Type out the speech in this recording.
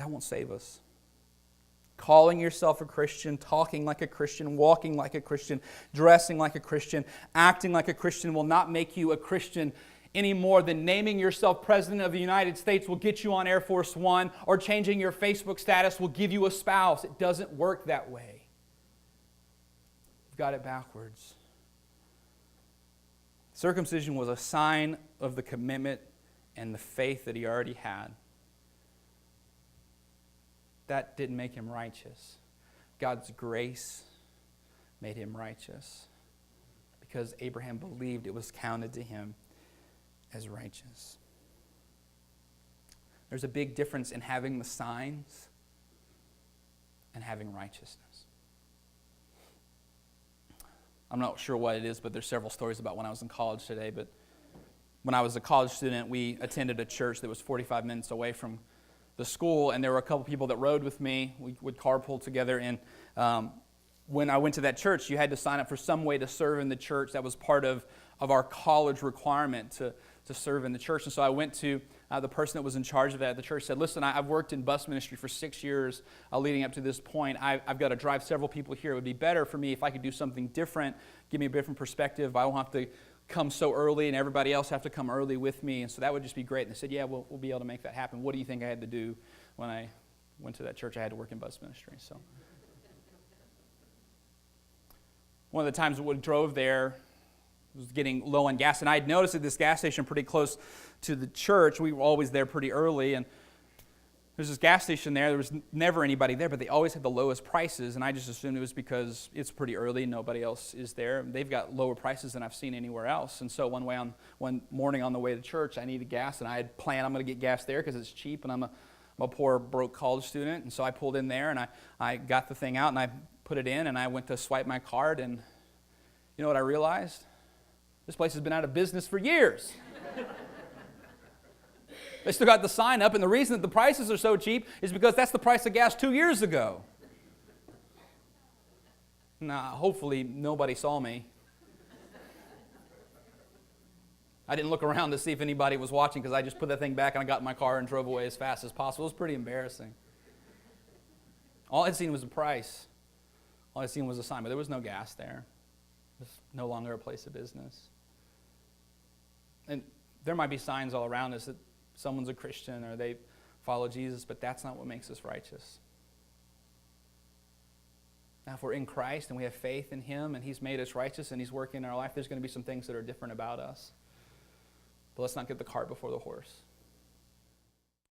that won't save us. Calling yourself a Christian, talking like a Christian, walking like a Christian, dressing like a Christian, acting like a Christian will not make you a Christian any more than naming yourself President of the United States will get you on Air Force One, or changing your Facebook status will give you a spouse. It doesn't work that way. You've got it backwards. Circumcision was a sign of the commitment and the faith that he already had. That didn't make him righteous. God's grace made him righteous because Abraham believed it was counted to him as righteous. There's a big difference in having the signs and having righteousness. I'm not sure what it is, but there's several stories about when I was in college today. But when I was a college student, we attended a church that was 45 minutes away from the school, and there were a couple people that rode with me. We would carpool together, and when I went to that church, you had to sign up for some way to serve in the church. That was part of our college requirement to serve in the church. And so I went to the person that was in charge of that at the church, said, listen, I've worked in bus ministry for 6 years leading up to this point. I've got to drive several people here. It would be better for me if I could do something different, give me a different perspective. I don't have to come so early and everybody else have to come early with me. And so that would just be great. And they said, yeah, we'll be able to make that happen. What do you think I had to do when I went to that church? I had to work in bus ministry. So one of the times we drove there, was getting low on gas, and I had noticed at this gas station pretty close to the church. We were always there pretty early, and there's this gas station there. There was never anybody there, but they always had the lowest prices, and I just assumed it was because it's pretty early, nobody else is there. They've got lower prices than I've seen anywhere else. And so one morning on the way to church, I needed gas, and I had planned I'm going to get gas there because it's cheap, and I'm a poor, broke college student. And so I pulled in there, and I got the thing out, and I put it in, and I went to swipe my card, and you know what I realized? This place has been out of business for years. They still got the sign up, and the reason that the prices are so cheap is because that's the price of gas 2 years ago. Now, hopefully nobody saw me. I didn't look around to see if anybody was watching because I just put that thing back and I got in my car and drove away as fast as possible. It was pretty embarrassing. All I'd seen was the price. All I'd seen was a sign, but there was no gas there. It was no longer a place of business. And there might be signs all around us that someone's a Christian or they follow Jesus, but that's not what makes us righteous. Now, if we're in Christ and we have faith in Him and He's made us righteous and He's working in our life, there's going to be some things that are different about us. But let's not get the cart before the horse.